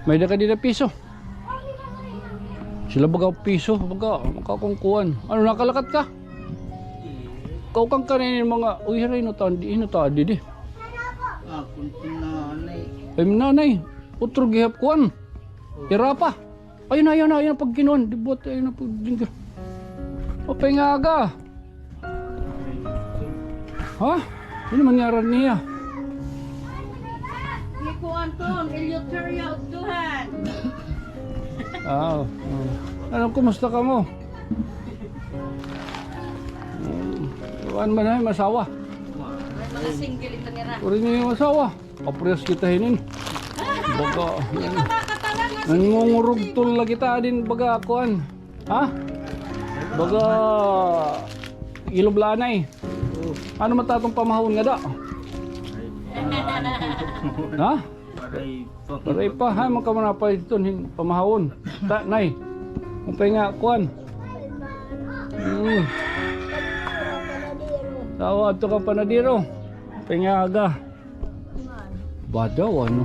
May daka di na piso. Sila baga piso, baga makakungkuhan. Ano, nakalakat ka? Kau kang kaninin mga, uy, rin ino tadi di. Akong nanay. Ay, nanay, utro gihap kuhan. Tira pa. Ayun na, pag kinuhan. Di buat, ayun na, pag dingga. O, pengaga. Ha? Ano mangyaran niya? Nico Anton, Eleuterio Tuhan. Ano, kumusta ka mo? Ano ba na yung masawa? May mga single ito nira. Uri niyo yung masawa. Kapriyas kita hinin. Baga, nangungurugtol na kita din baga kuan. Ha? Baga, iloblanay. Ano matatong pamahon nga da? Ha? Paray pa, ha? Magkamanapay ito, pamahon. Nay, mapay nga kuan. Tawad to kang panadiro. Pengaga. Badaw ano?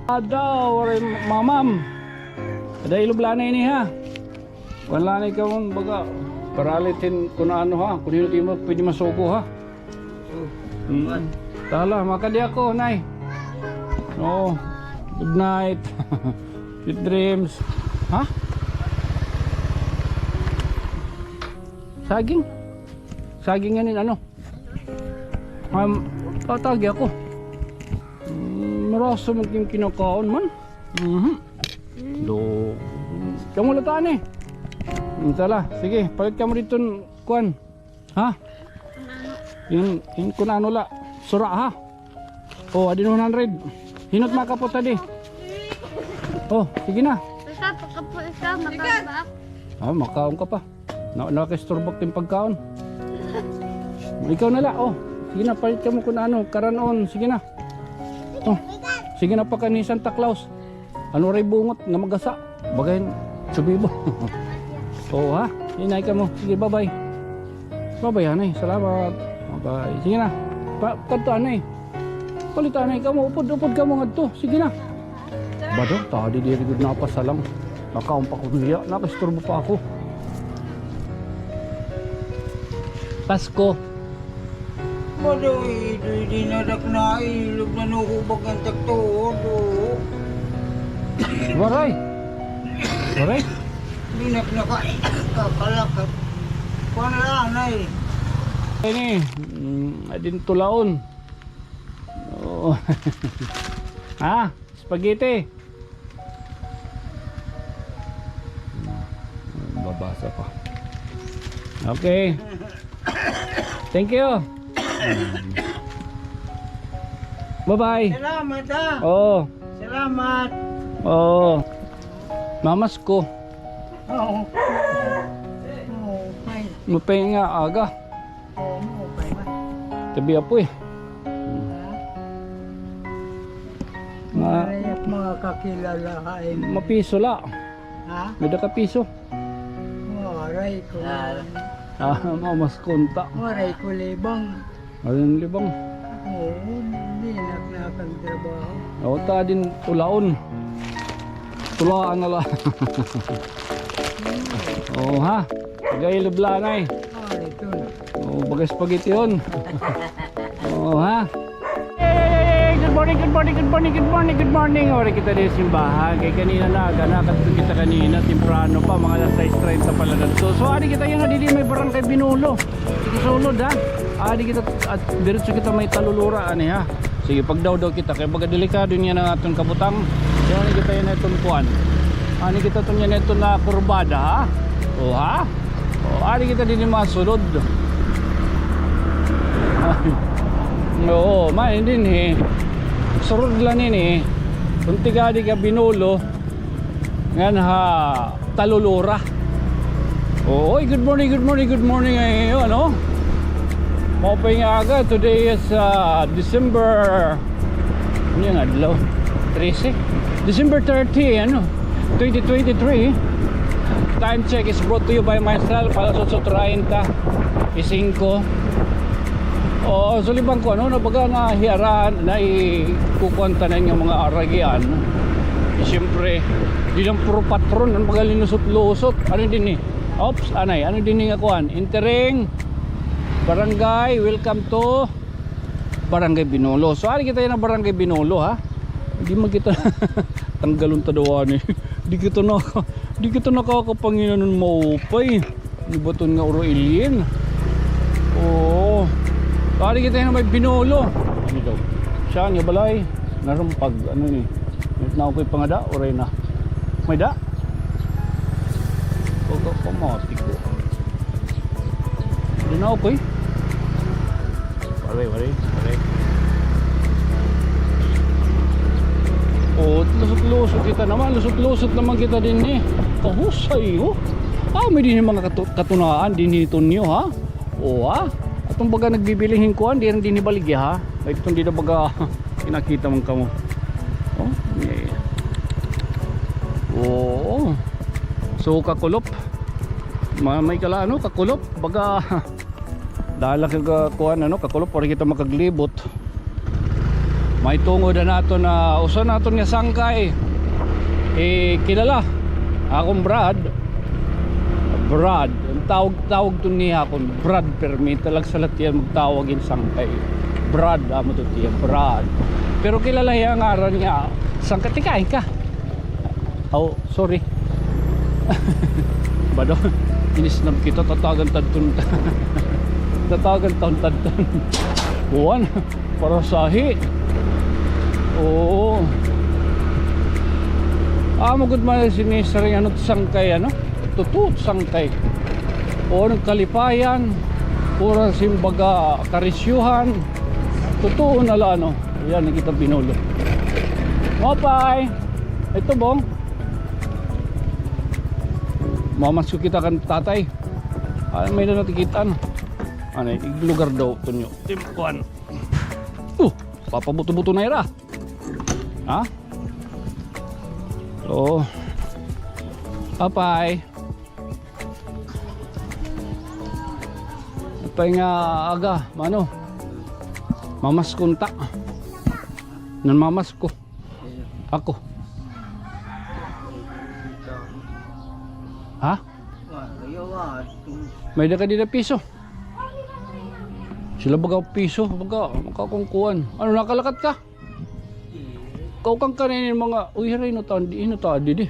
Badaw, oray mamam. Ada iloblanay ni ha. Wala na ikaw mong baga. Paralitin kung ano ha. Kung hindi mo pwede masuko ha. Tala, makadi ako, nay. Oh, good night. Sweet dreams. Ha? Saging? Saging nganin ano? Tatagi ako. Marasa maging kinakaon man. Do. Kamu lataan eh. Tala, sige, palit ka mo dito kuan. Ha? Yung kung ano la. Sura ha? Oh, adi 100. Hinot makapot tadi. Oh, sige na. Isa, pagkapo isa, makabak. Makaon ka pa. Nakastorbak yung pagkaon. Ikaw na la, oh. Sige na, palit ka mo kung ano, karanon. Sige na. Oh, sige na pa ka ni Santa Claus. Ano ray bungot nga magasa. Bagayin, subibo. Oh ha, inay ka mo. Sige, bye-bye. Bye-bye, anay. Salamat. Bye-bye. Sige na. Kanto, anay. Palit, anay ka mo. Upod ka mo nga to. Sige na. Bado, tadi di rigod na pasalang. Nakaon pa ko niya. Nakasturbo pa ako. Pasko. Bado, di nadak na ilog na nuhubag ang taktuod. Waray. Waray. Dinak na ka. Kakalakat. Kuan lang, nay. Ini, adin tulaon. Oh. Ha? Spaghetti. Babasa pa. Okay. Thank you. Bye-bye. Salamat ha. Oh. Salamat. Oh. Mamas ko. Oo. May. Mapay nga aga. Oo, may. Tabi apo eh. Marayat mga kakilala ay. Mapiso la. Ha? May daka piso. Maray ko. Mamas kunta. Maray ko libang. Ayun libang. Oo, hindi nakakang trabaho. O ta din tulaon. Tulaan na la. Oh ha. Bagay lublanay. Ito na. Oh, bagay spaghetti yun. Oh ha. Hey, good morning. Ora kita din simbahan. Kay kanina na nakadto kita kanina temprano pa mga alas 6:30 pala dito. So ari kita yung adili may barangay Binulo. Sige sulod ha. Adi kita at diretso kita may talulura ani ha. Sige pagdaw kita kay baga delikado niya ng aton kabutang. Yan kita yung neton kuan. Ani kita tunya neton na kurbada ha. Oh ha. Oh ari kita din masulod. Oo, main din eh. Surod lang ini. Kunti ka di ka Binulo. Ngan ha talulura. Oh, good morning ay ano? Mau pa nga aga. Today is December ano yung adlaw? 13? December 30 ano? 2023. Time check is brought to you by myself. Alas 8:30 5. Oo, so libang ko ano, nabaga na hiyaran na ikukwanta na yung mga aragian. Siyempre, di lang puro patron, ang mga linusot-lusot. Ano din eh? Oops, anay, ano din nga kuhan? Entering Barangay, welcome to Barangay Binolo. So, ano kita yun na Barangay Binolo, ha? Hindi mo kita tanggalon tadawan eh. Di kita nakakapanginan ng maupay. Di ba ito nga uro alien? Oo. So, ano kita yun na may Binolo. Ano daw? Siya, nga balay. Narumpag, ano ni? Na ako'y pangada, oray na. May da? Huwag ka pamatik ko. Hindi na ako'y. Waray. Oh, lusot-lusot kita naman. Lusot-lusot naman kita din eh. Kahusay oh. May din yung mga katunaan din dito niyo ha. Oo ha. Atong baga nagbibilihin ko hindi rin din ibaligya ha. Like itong di na baga kinakita mong kamo. Oh, yeah. Oo. So kakulop. May kala ano kakulop baga dala ka kuan ano kakulop para kita makaglibot. May tungod na nato na usa naton nga sangkay. Kilala. Akong Brad. Ang tawag to niya akong Brad permit talag sa latiyan magtawagin sangkay. Brad amo to tiya Brad. Pero kilala yang ngaran niya sangkay tikain ka. Oh, sorry. Bado, inisnab kita tatagan tadton. Tatagan taon-tadton. Buwan, para sahi. Oo. Magod man sinisaring ano sangkay ano? Tutut sangkay. O nagkalipayan, pura simbaga karisyuhan. Totoo na la ano. Ayan, nakita Binolo. Mopay! Ito bong. Mamasyo kita kan tatay. May na natikitaan. Ano, iglugar daw ito nyo. Timpuan. Papabuto-buto na ira. Ha? So, apay. Apay nga aga, mano? Mamas kunta. Nan mamas ko. Ako. Ha? May da ka di na piso. Sila baga piso, baga makakungkuhan. Ano nakalakat ka? Kau kang kaninin mga uy no tan di di.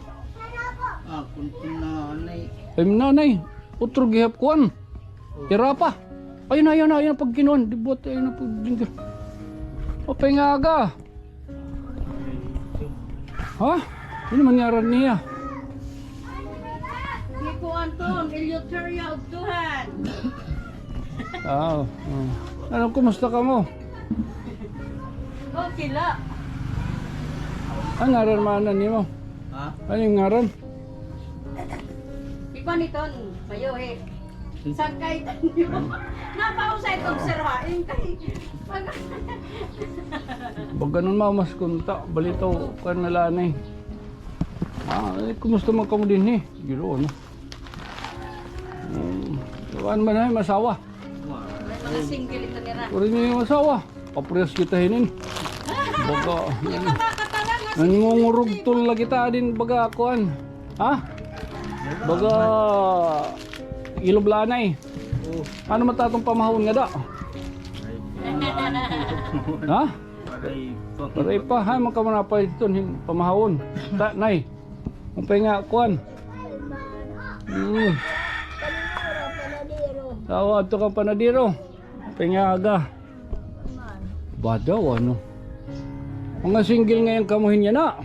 Akon nanay. Ay nanay, utro gihap kuan. Tira pa. Ayun na pag kinuan, di buat ayun na pag dingga. Opay nga aga. Ha? Ano manyaran niya? Kiko Anton, Eleuterio Duhan. Ano, kumusta ka mo? Okay la. Ang ngaran maanan niyo mo? Ha? Ano yung ngaran? Ipan iton, mayo eh. Sangkay tanyo. Napausay itong sirain kay. Pag ganun mamas kunta, balitaw ka nalanay. Kumusta man ka mo din eh? Giro ano? Ano man ay masawa? Mga single ito nira. Puri niyo yung masawa. Papriyas kita hinin. Baga. Nangungurugtol lagi ta din baga kuan. Ha? Baga iloblanay. Ano matatong pamahon nga da? Ha? Paray pa ha magkamanapay dito pamahon. Ta nay. Umpay nga kuan. Tawa ato kang panadiro. Umpay nga aga. Badaw ano? Mga single ngayon kamuhin niya na.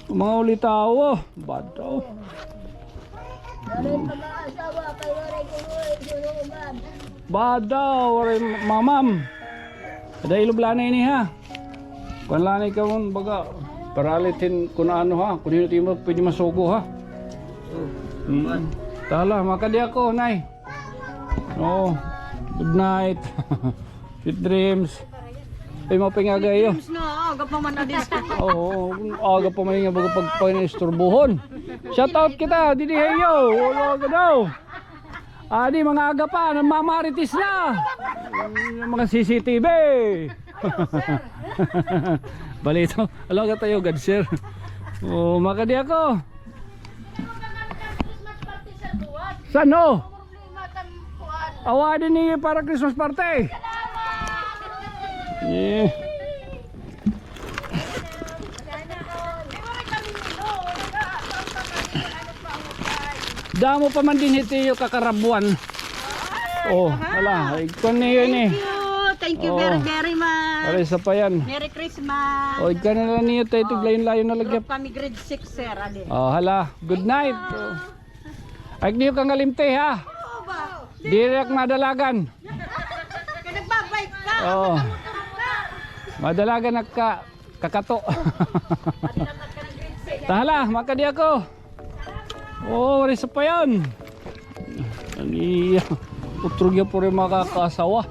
Mga ulitaw. Badaw. Badaw. Mamam. Ada iloblanay ni ha. Kung lanay ka mo baga. Paralitin kung ano ha. Kung hindi mo pwede masugo ha. Tala, makadi ako, nay. Oh, good night. Sweet dreams. Ay mapingaga iyo. James na, aga pa man na din. Oo, aga pa man nga bago pagpanisturbuhon. Shout out kita, Didi Heyo. Wala ka daw. Adi mga aga pa, namamaritis na. Mga CCTV. Balito, alaga tayo, God sir. Oh, makadi ako. Saan no? Awadin niyo para Christmas party. Yeah. Damo pa man din ito yung kakarabuan. Oh, wala. Ikaw niyo ni. Thank you Oh. very much. Para isa pa yan. Merry Christmas. O, ikaw na lang niyo tayo. Tiglayon-layon na lagyan. Group kami grade 6, sir. Ali. Oh, hala. Good night. Oh. Ay, niyo kang ngalimte ha. Oo ba? Direct madalagan. Kaya nagbabike ka. Oh. Madalagan na kakato. Tahala, makadi ako. Oh, wala isa pa yan. Ani, utrog yan po rin makakasawa.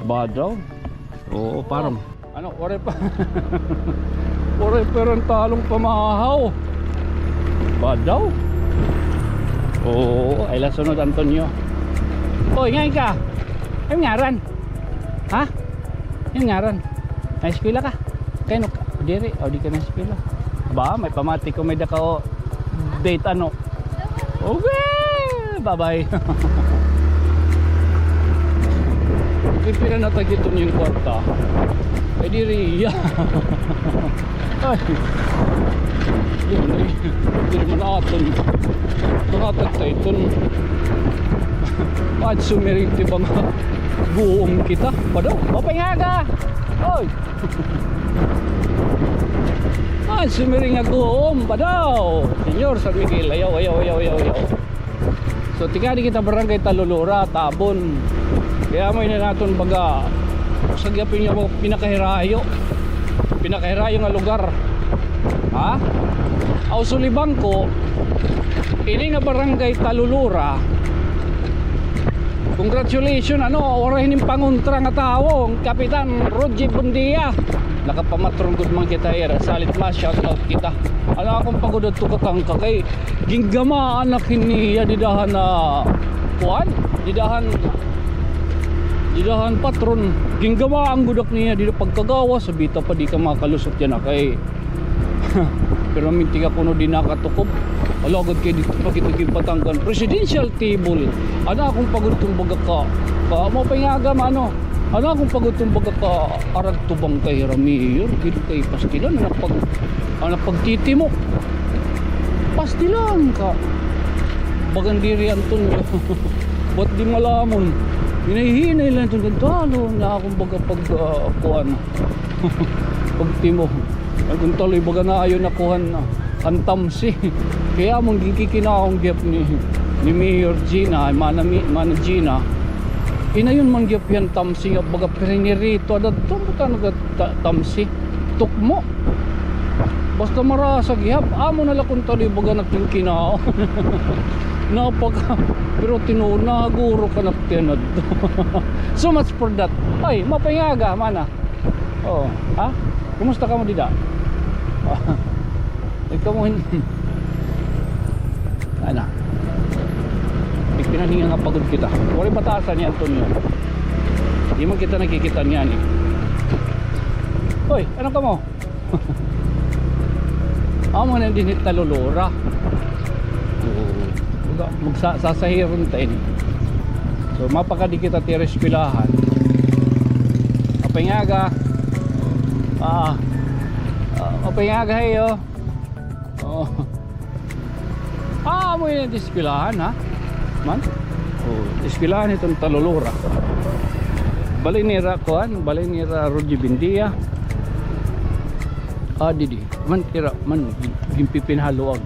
Ba daw? Oo, parang. Ano, wala pa. Wala pa rin talong pamahaw. Ba daw? Oo, ay lasunod Antonio. Oy, ngayon ka. Ay ngaran. Ha? Ay ngaran. Ay eskwela ka. Kaya no, diri, o di ka na eskwela. Ba, may pamati ko may daka date ano. Okay, bye-bye. Pipira na tagito yung kwarta. Ay diri. Ay. Yun ay. Diri man aton. Nakatag tayo ito. At sumiring ti ba buong kita. Padaw, mapahingaga. Oy. At sumiring nga buong. Padaw. Senyor San Miguel. Ayaw. So tika di kita barangay Talulura, Tabon. Kaya mo ina naton baga sagyapin niya mo pinakahirayo nga lugar. Ha? Aw sulibang ko ini nga barangay Talulura. Congratulations ano, orahin yung panguntra nga tao, Kapitan Roger Bundia. Nakapamatrong good man kita era, salit mas shout out kita. Ano akong pagodot to kakangka kay ginggama anak niya didahan na kuan, didahan patron. Ginggama ang gudak niya dito pagkagawa sa bita pa di ka makalusot yan kay. Pero minti ka kuno din nakatukob. Alagad kay dito pa kita Patanggan presidential table. Ano akong pagutong baga ka mo pangagam ano akong pagutong baga ka arag tubang kay Ramier dito kay pastilan anak pagtiti mo pastilan ka bagandiri Antonio. Ba't di malamon hinahinay lang itong gantalo na akong baga pagkuhan pagtimo kung taloy baga na ayaw nakuhan na ang tamsi. Kaya mong gikikinaong gyap ni Mayor Gina, Mana Gina. Ina yun man gyap yan tamsi nga baga perinirito adat to ka tamsi. Tukmo. Basta marasag gyap amo na lakon tali baga nagkikinaong. Napaka pero tinuod na guro ka naktinad. So much for that. Ay, mapahingaga mana. Oh, ha? Kumusta ka mo dida? Ikaw mo hindi. Ano? Pinahinga nga pagod kita. Wala batasan ni Antonio. Hindi mo kita nakikita niyan eh. Hoy, ano ka mo? Amo na din Talulura. Magsasahiron tayo. So mapakadi kita tireskwelahan. Mapahingaga. Mapahingaga heyo. Oh. Mo yung diskwilahan ha? Man? Oh, diskwilahan itong Talulura. Balinira kuan, balinira Roger Bindia. Didi. Man tira man gimpipinhaluag.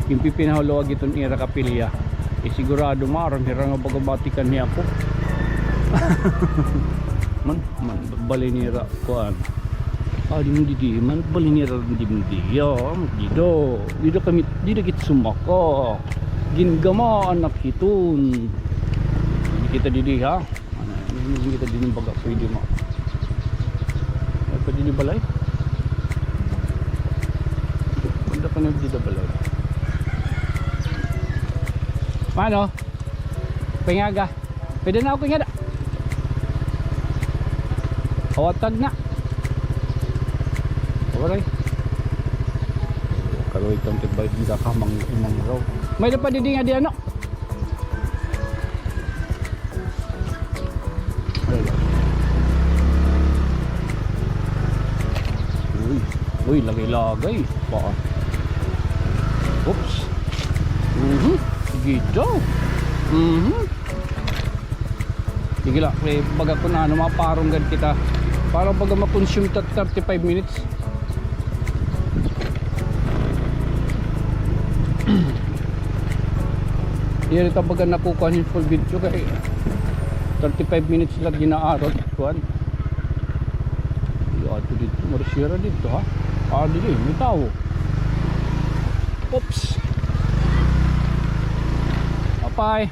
Gimpipinhaluag itong ira kapilya. Sigurado marang hirang bagabatikan niya ako. man balinira kuan. Di man balinira di ya dito kami dito kita sumako gingama anak hitun kita didi ha ano kita dinin baga pwede mo Pwede di balay. Pwede pa na di balay. Paano? Pingaga. Pwede na ako pingada. Kawatag na. Alright. Kalau itong tibay di ka mang imang raw. May dapat di nga di ano. Uy, lagay-lagay. Baka. Oops. Sige daw. Sige lang, baga ko na ano, maparunggad kita. Para baga ma-consume 35 minutes. Yan ito baga nakukuha yung full video kay 35 minutes lang ginaarot. Kuhan. Ito dito, marisira dito ha. Dito may tao. Oops. Apay.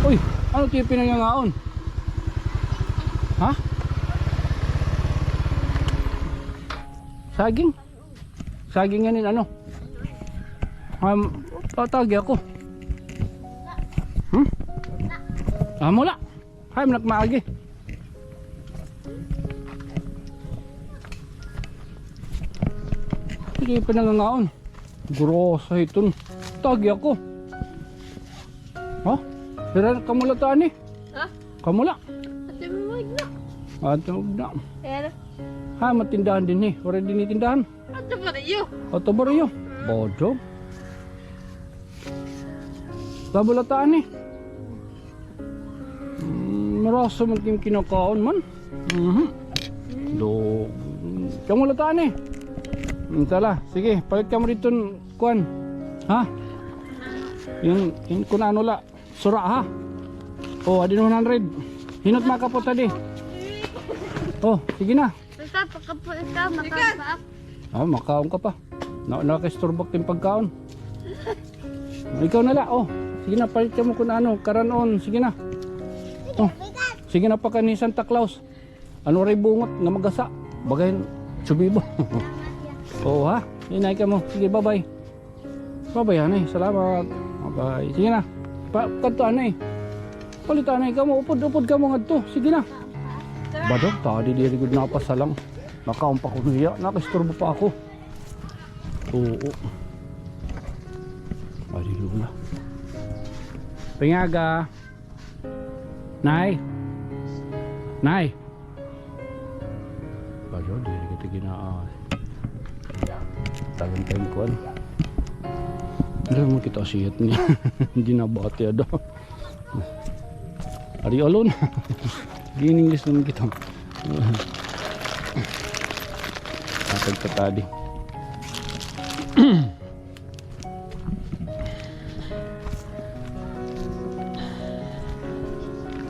Uy, ano tayo pinangangaon? Ha? Saging? Saging yan ano? Tatagi ako. Mula. Hay, manakmaagi. Hindi pinangangaon. Grosa ito. Tagi ako. Ha? Sira kamula taan eh. Ha? Kamula. Ate mo na. Ate mo na. Pero, Ha, matindahan din eh. Wala din itindahan. ate mo na iyo. Oto baryo. Bodo. Tabulataan eh. Marasa man yung kinakaon man. Do. Kamulataan eh. Tala, sige, palit ka mo dito kuan. Ha? Yung kun ano la, sura ha. Oh, adin 100. Hinot makapot tadi. Oh, sige na. Basta pagkapo ikaw, makabaak. Makaon ka pa. Nakastorbak yung pagkaon. Ikaw na la, oh. Sige na, palit ka mo kun ano, karanon, sige na. Oh. Sige na pa ka ni Santa Claus. Ano ray bungot nga magasa. Bagay subibo. Oo ha, inay ka mo. Sige, bye-bye. Bye-bye, anay. Salamat. Bye-bye. Sige na. Kanto, anay. Palit, anay ka mo. Upod ka mo nga to. Sige na. Badog, tadi diri good na pasalang. Nakaon pa ko niya. Nakasturbo pa ako. Oo. Adi lula. Pingaga. Nay. Nay. Badog, diri kita ginaan. Tagang time ko ano. Alam mo kita siyat niya. Hindi na bati ada. Ari alone. Gining English naman kita. Atag ka tadi.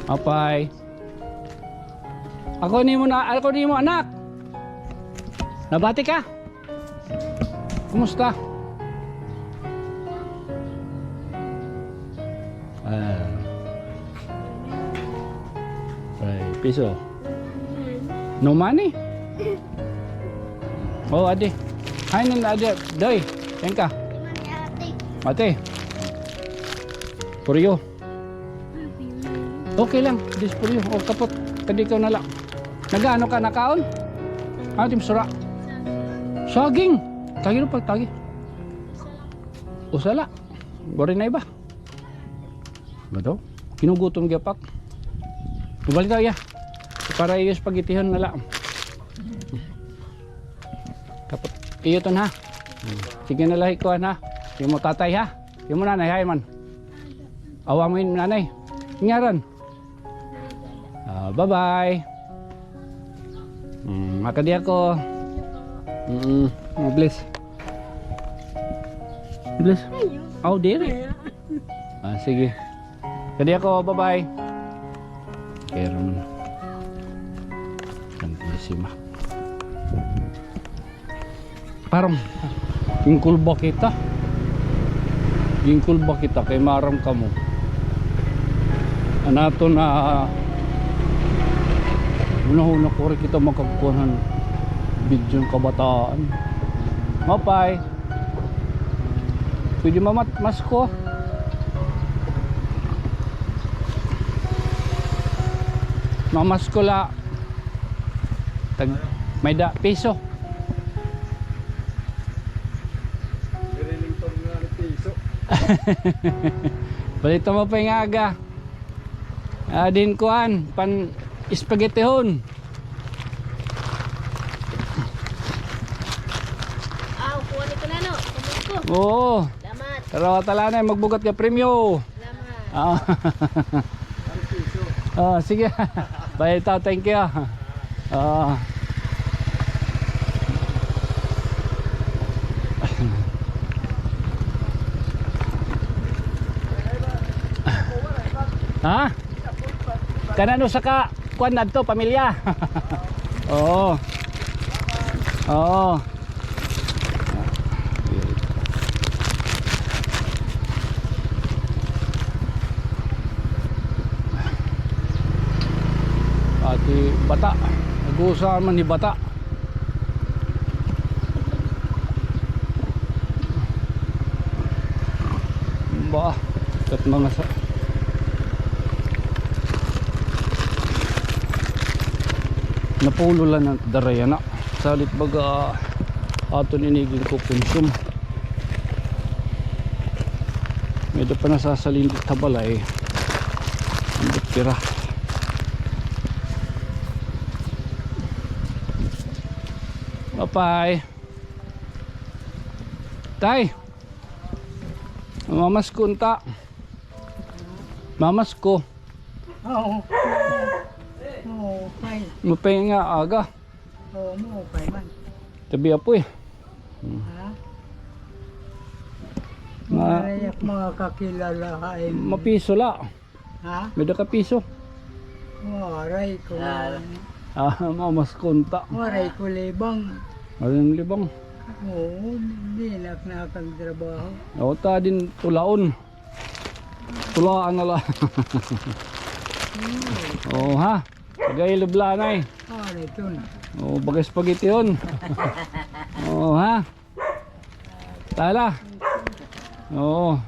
Apay. Ako ni mo anak. Nabati ka? Kumusta? Piso. No money? Oh, ade. Hay nan ade. Doy. Tengka. Ate. For you. Okay lang. This for you. Oh, kapot. Kadi ikaw na lang. Nagaano ka nakaon? Tim sura. Saging. Tagi ro pag tagi. Usala. Gori na iba. Bato? Kinugutom gapak. Balik tayo ya. Para iyo spaghettihan na lang. Kapot. Iyo ton ha. Sige na lahi ko ha. Yung mo tatay ha. Yung mo nanay hay man. Awa mo yun nanay. Ngaran. Bye-bye. Makadi ako. Bless. Bless. Oh, diri. Sige. Kadi ako, bye-bye. Keron. Santísima. Parang ingkul ba kita? Ingkul ba kita kay maram kamo? Anato na Una-una ko rin kita magkakuha ng video ng kabataan. Mapay. Pwede mas ko. Mamas ko la. May da piso. Balito mo pa yung aga. Din kuan pan spaghettihon. Kuha ni ko na no. Kumot ko. Oo. Salamat. Pero tala na magbugat ka premyo. Salamat. Sige. Balito, thank you. Ha? Kanano sa ka kuan nadto pamilya. Oo. Oo. Ati bata. Nag-uusahan man ni bata. Ba, kat mga sa napulo lang ng daraya na salit baga ato ninigin ko konsum medyo pa nasasalindit tabalay ang tira papay tay mamas ko unta mamas ko Oo. Oo, okay. mapay nga aga Oo, okay man. tabi apoy Ha? Ma- Marayak mga kakilala ay... mapiso la Ha? medyo ka piso Waray ko. mamas ko unta Waray ko libang. ayun libang Oo, hindi nakakagtrabaho. o ta din tulaon tulaan na la oh ha bagay lublanay Waray ko na. oh bagay spaghetti yun oh ha tala oh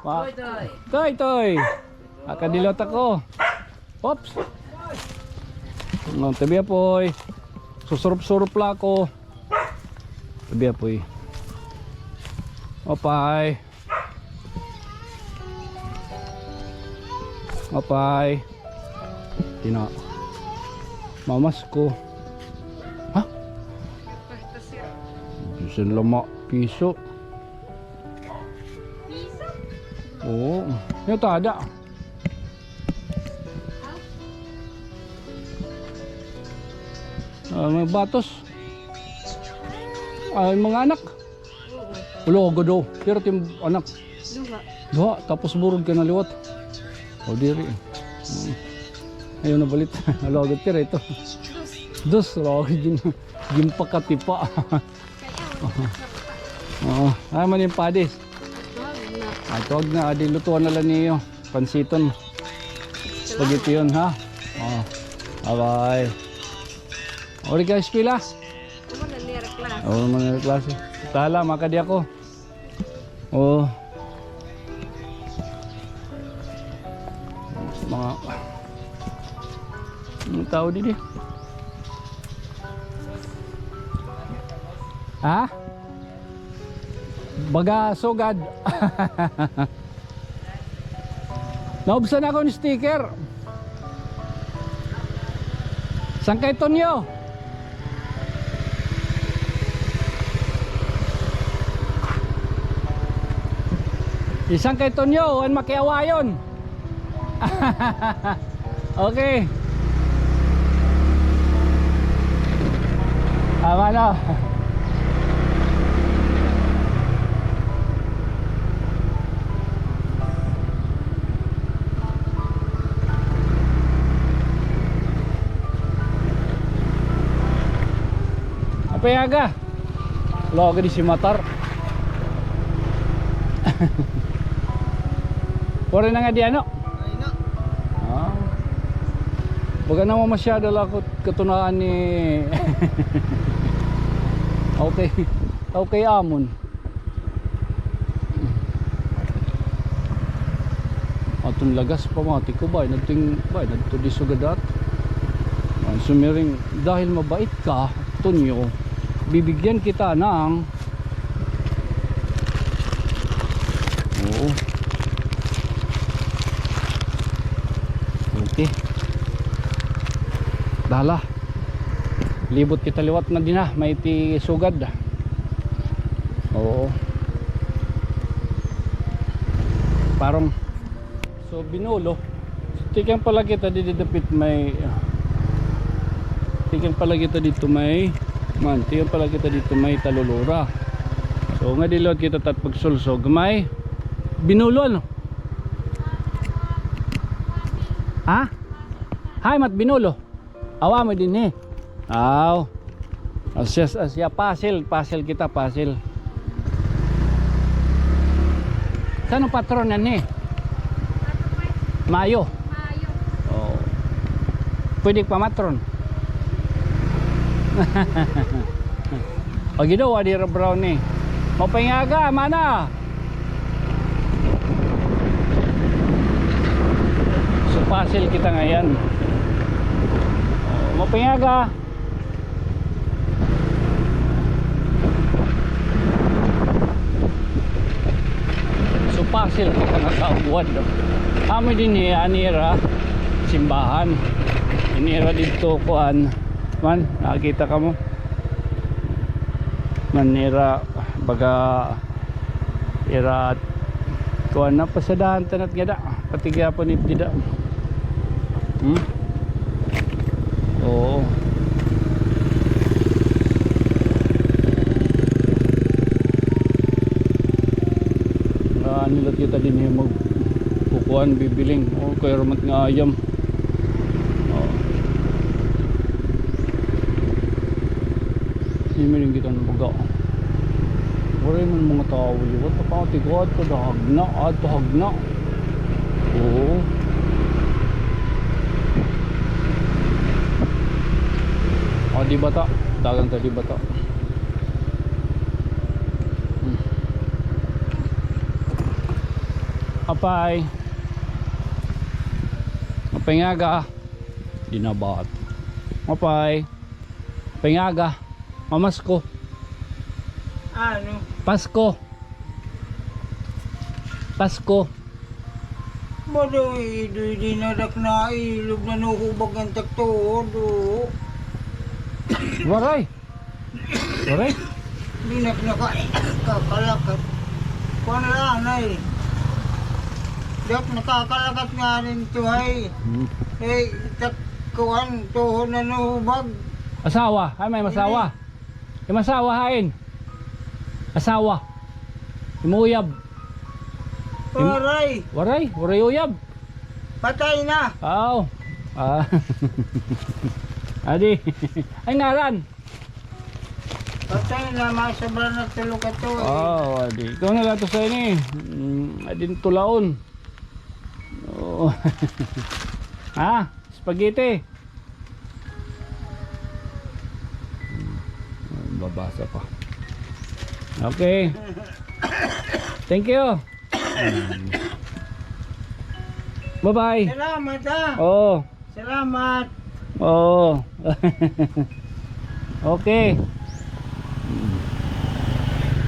pa toy akadilot ako ops tabi apoy susurup-surup la ako tabi apoy opay opay tina mamas ko ha Diyan lama piso oo yung tada may batos ay mga anak ulo godo pero tim anak duha tapos burog ka na liwat o diri ayun na balit alagad tira ito dos rogid yung pakatipa ay man yung padis tawag na adi lutuan na lang niyo pansiton spaghetti yun ha bye ori ka eskwela oo mga klase tala makadi ako mga tao din ha baga sogad naubsan ako ng sticker saan kay Tonyo isang kay Tonyo an makiawayon okay tama na payaga logo di si motor pore na nga di ano Baga naman masyado lang ako katunaan ni okay. Okay amon. Atong lagas pa mati ko ba nagting ba nagto disugadat. Sumiring dahil mabait ka, Tonyo, bibigyan kita ng oo. Okay. Dala. Libot kita liwat na din ha, may ti sugad. Oo. Parang so binulo. Tikan pala kita dididapit may tikan pala kita dito may tikan pala kita dito may talulura. So nga dilot kita tat pagsulsog may binulo ano? Ha? Hay mat binulo. Awa mo din eh. Aw. Asya pasil kita pasil. Saan ang patron yan eh? Mayo. Mayo. Oh. Pwede pa matron. O ginawa di brown eh. Mapahingaga mana. So pasil kita ngayon. Mapahingaga. So pasil kita nga kauwan. Kami din ni anira simbahan. Inira dito kuan. Man, nakita ka mo. Manira baga ira kuan na pasadahan tanat gada. Patigya pa ni dida. Oo. Nilot kita din yung magkukuhan, bibiling. O kaya ramat nga ayam. Himiling kita ng baga. Wala man mga tao yun. What pa tigod ko dahagna at hagna. Oo. Di bata, dagang tadi bata. Apay. Mapengaga. Dinabat. Apay. Pengaga. Mamasko. Ano? Pasko. Pasko. Bodoh itu dinadak na ilog na nuhubag ang taktodo. Waray. Waray. Dinak na kakalakat. Kuan lang ay. Dak nakakalakat nga rin to ay. Eh, kuan to na nuhubag. Asawa. Ay may masawa. May masawa hain. Asawa. Imuyab. Waray, Waray. Waray uyab. patay na. Aw. Ah. Adi. Ay ngaran. Patay na, masabra na tulog ka to eh. Oh, adi. Ikaw na lato sa ini. Adin tulaon. Oh. Ha? Spaghetti. Babasa pa. Okay. Thank you. Bye-bye. Salamat ha. Oh. Salamat. Oh. Okay.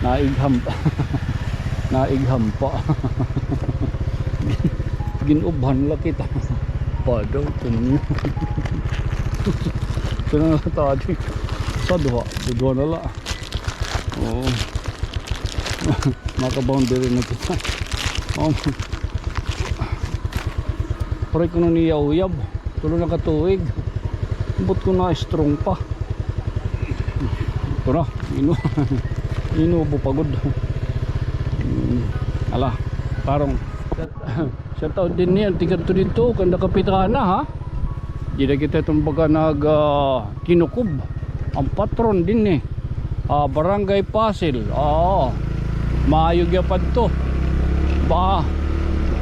Naigham pa. Naigham pa. Ginubhan lang kita. Padaw tunyo. Tunyo na tadi. Sa duha. Duha na la. Oh. Maka-boundary na kita. Oh. Pare ko na niyaw-yab. Tulo na katuig. But ko na strong pa. Ito na. Inubo pagod. Ala. Parang sa taon din niya. Tingkat to dito. Kanda kapitan na ha. Hindi kita itong baga kinukob. Ang patron din eh. Barangay Pasil. Maayog yapad to. Ba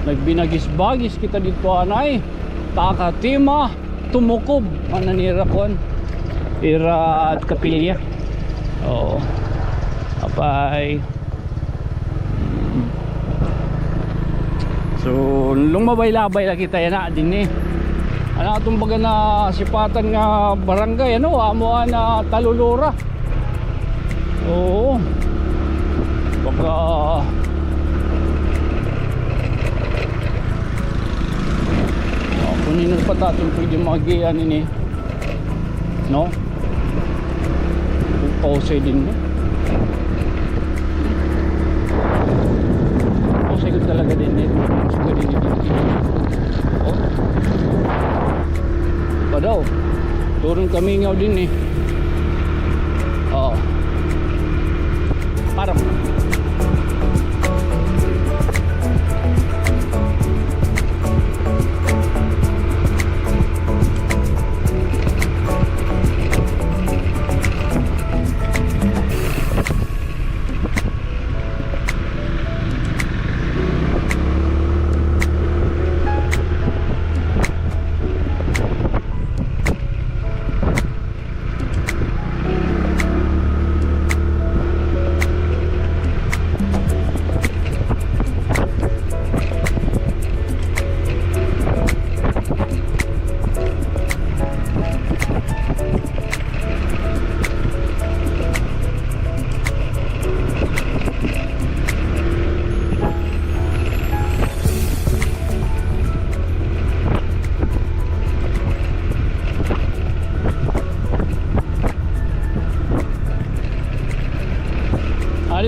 nagbinagis-bagis kita dito anay. Takatima. tumukob ang nanira kuan ira at kapilya. Oo. Apay. So lumabay-labay lagi tayo na din eh. Ano itong baga na sipatan nga barangay, ano, amuan na Talulura. Oo. Baka kunin pa tatin pwede magian ini, no? Pause din mo. Pause ko talaga din eh. Suga din dito. Oh. Pa daw. Turun kami ngaw din eh. Oh. Parang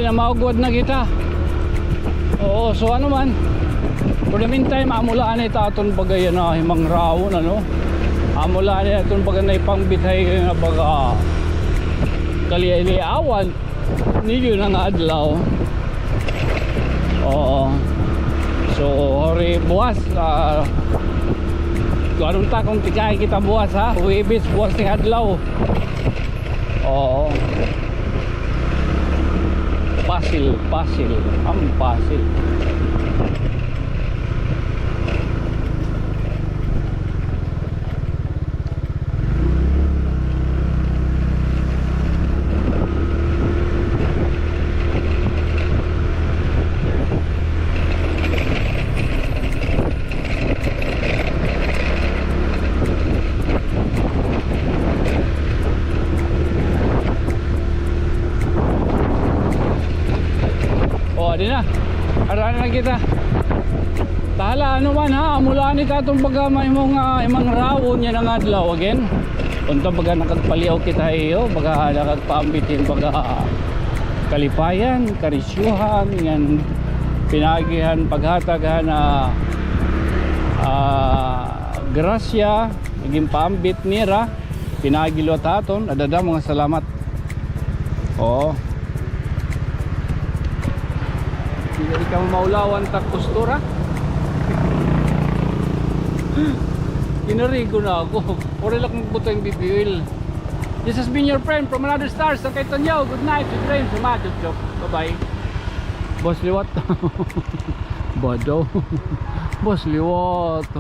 na maugwad na kita. Oo, so ano man, for the meantime amulaan na itaton bagay na himang raon, ano, amulaan na itaton bagay na ipangbitay na baga kaliyaliawan niyo na nga adlaw. Oo, so hori buwas kung anong takong tikay kita buwas ha, Huwebes buwas ni adlaw. Oo, Pasil, ang Pasil. Di na, arahan na kita. Tahala ano man ha, amulaan ita itong baga imong rawon niya ng adlaw again. Unta baga nakagpaliaw kita iyo, baga nakagpaambitin baga kalipayan, karisyuhan, yan pinagihan paghatag na grasya, naging paambit nira, pinagilo taton, adada mga salamat. Oo. Hindi ka maulawan tak postura. Kinarigo na ako. Uri lang magbuto yung BB oil. This has been your friend from another star sa Kaitanyaw. Good night, good dreams. Sumadot joke. Bye bye. Boss Liwat. Bado. Boss Liwat.